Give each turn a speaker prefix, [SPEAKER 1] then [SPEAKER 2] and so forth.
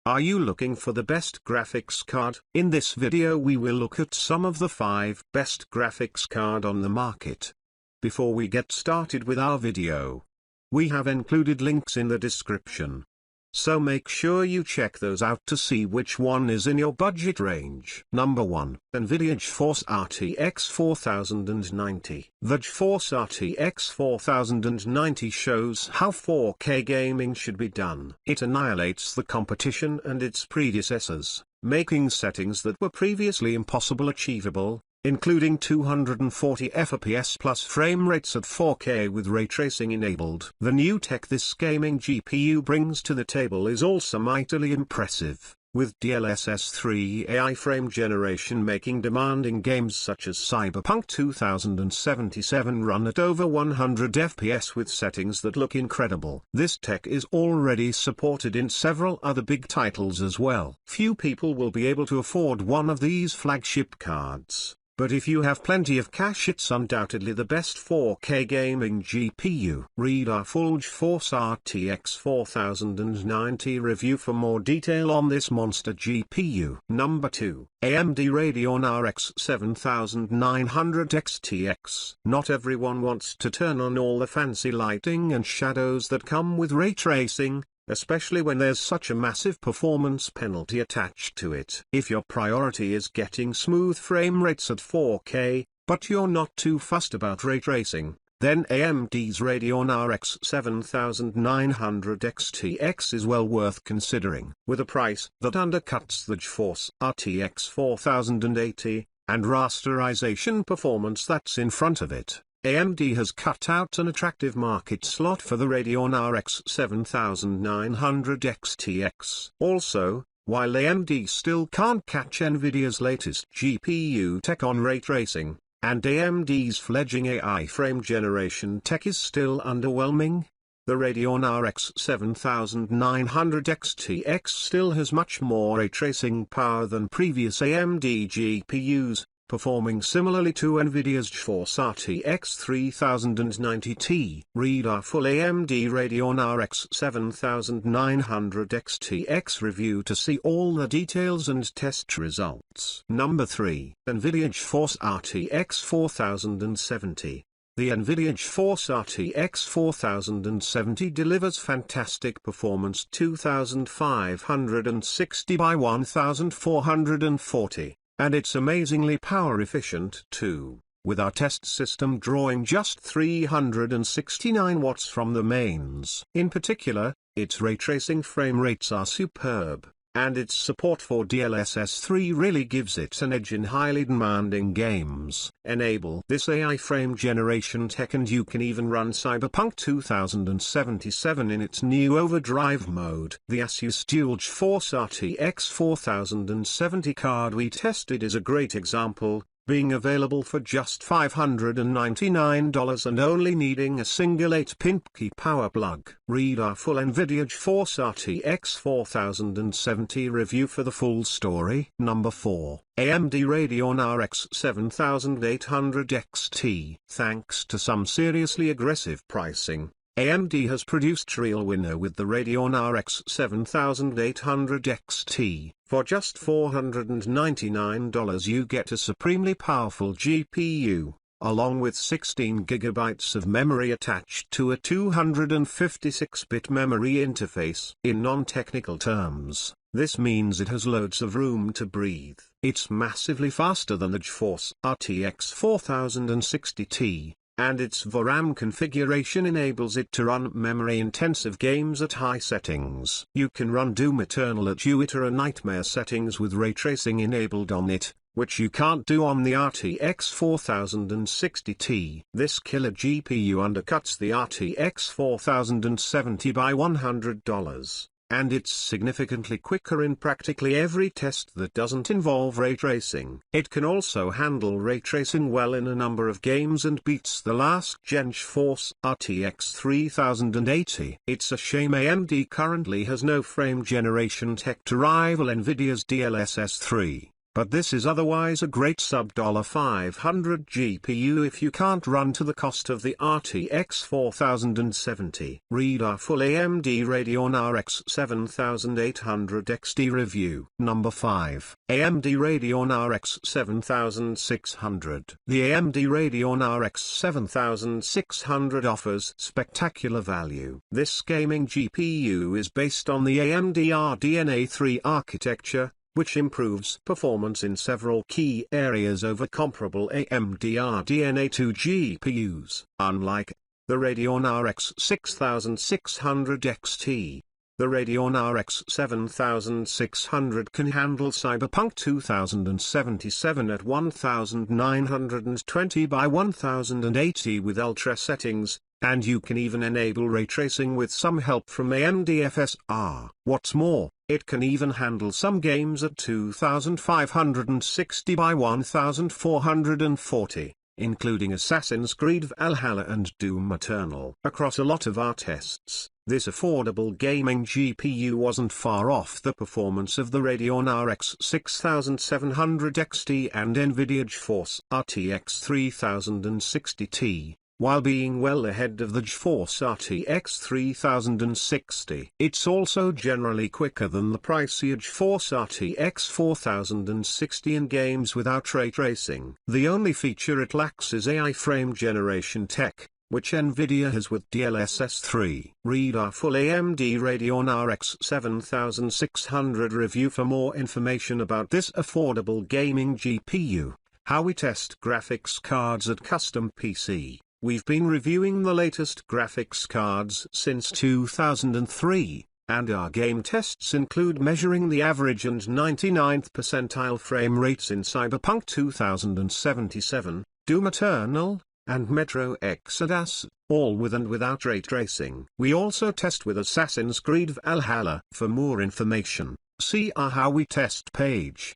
[SPEAKER 1] Are you looking for the best graphics card? In this video we will look at some of the 5 best graphics card on the market. Before we get started with our video, we have included links in the description. So make sure you check those out to see which one is in your budget range. Number 1. Nvidia GeForce RTX 4090. The GeForce RTX 4090 shows how 4K gaming should be done. It annihilates the competition and its predecessors, making settings that were previously impossible achievable, including 240 FPS plus frame rates at 4K with ray tracing enabled. The new tech this gaming GPU brings to the table is also mightily impressive, with DLSS 3 AI frame generation making demanding games such as Cyberpunk 2077 run at over 100 FPS with settings that look incredible. This tech is already supported in several other big titles as well. Few people will be able to afford one of these flagship cards, but if you have plenty of cash, it's undoubtedly the best 4K gaming GPU. Read our full GeForce RTX 4090 review for more detail on this monster GPU. Number 2. AMD Radeon RX 7900 XTX. Not everyone wants to turn on all the fancy lighting and shadows that come with ray tracing, especially when there's such a massive performance penalty attached to it. If your priority is getting smooth frame rates at 4K, but you're not too fussed about ray tracing, then AMD's Radeon RX 7900 XTX is well worth considering. With a price that undercuts the GeForce RTX 4080, and rasterization performance that's in front of it, AMD has cut out an attractive market slot for the Radeon RX 7900 XTX. Also, while AMD still can't catch Nvidia's latest GPU tech on ray tracing, and AMD's fledgling AI frame generation tech is still underwhelming, the Radeon RX 7900 XTX still has much more ray tracing power than previous AMD GPUs, performing similarly to Nvidia's GeForce RTX 3090 Ti. Read our full AMD Radeon RX 7900 XTX review to see all the details and test results. Number 3. Nvidia GeForce RTX 4070. The Nvidia GeForce RTX 4070 delivers fantastic performance 2560 by 1440. And it's amazingly power efficient too, with our test system drawing just 369 watts from the mains. In particular, its ray tracing frame rates are superb, and its support for DLSS 3 really gives it an edge in highly demanding games. Enable this AI frame generation tech and you can even run Cyberpunk 2077 in its new overdrive mode. The Asus Dual GeForce RTX 4070 card we tested is a great example, being available for just $599 and only needing a single 8-pin key power plug. Read our full Nvidia GeForce RTX 4070 review for the full story. Number 4. AMD Radeon RX 7800 XT. Thanks to some seriously aggressive pricing, AMD has produced a real winner with the Radeon RX 7800 XT. For just $499 you get a supremely powerful GPU, along with 16 GB of memory attached to a 256-bit memory interface. In non-technical terms, this means it has loads of room to breathe. It's massively faster than the GeForce RTX 4060 Ti, and its VRAM configuration enables it to run memory-intensive games at high settings. You can run Doom Eternal at Uiter Nightmare settings with ray tracing enabled on it, which you can't do on the RTX 4060 Ti. This killer GPU undercuts the RTX 4070 by $100. And it's significantly quicker in practically every test that doesn't involve ray tracing. It can also handle ray tracing well in a number of games and beats the last-gen GeForce RTX 3080. It's a shame AMD currently has no frame generation tech to rival Nvidia's DLSS 3. but this is otherwise a great sub-$500 GPU if you can't run to the cost of the RTX 4070. Read our full AMD Radeon RX 7800 XT review. Number 5. AMD Radeon RX 7600. The AMD Radeon RX 7600 offers spectacular value. This gaming GPU is based on the AMD Radeon 3 architecture, which improves performance in several key areas over comparable AMD Radeon 2 GPUs. Unlike the Radeon RX 6600 XT, the Radeon RX 7600 can handle Cyberpunk 2077 at 1920 by 1080 with ultra settings, and you can even enable ray tracing with some help from AMD FSR. What's more, it can even handle some games at 2560 by 1440, including Assassin's Creed Valhalla and Doom Eternal. Across a lot of our tests, this affordable gaming GPU wasn't far off the performance of the Radeon RX 6700 XT and Nvidia GeForce RTX 3060 Ti, while being well ahead of the GeForce RTX 3060. It's also generally quicker than the pricier GeForce RTX 4060 in games without ray tracing. The only feature it lacks is AI frame generation tech, which Nvidia has with DLSS 3. Read our full AMD Radeon RX 7600 review for more information about this affordable gaming GPU. How we test graphics cards at custom PC. We've been reviewing the latest graphics cards since 2003, and our game tests include measuring the average and 99th percentile frame rates in Cyberpunk 2077, Doom Eternal, and Metro Exodus, all with and without ray tracing. We also test with Assassin's Creed Valhalla. For more information, see our How We Test page.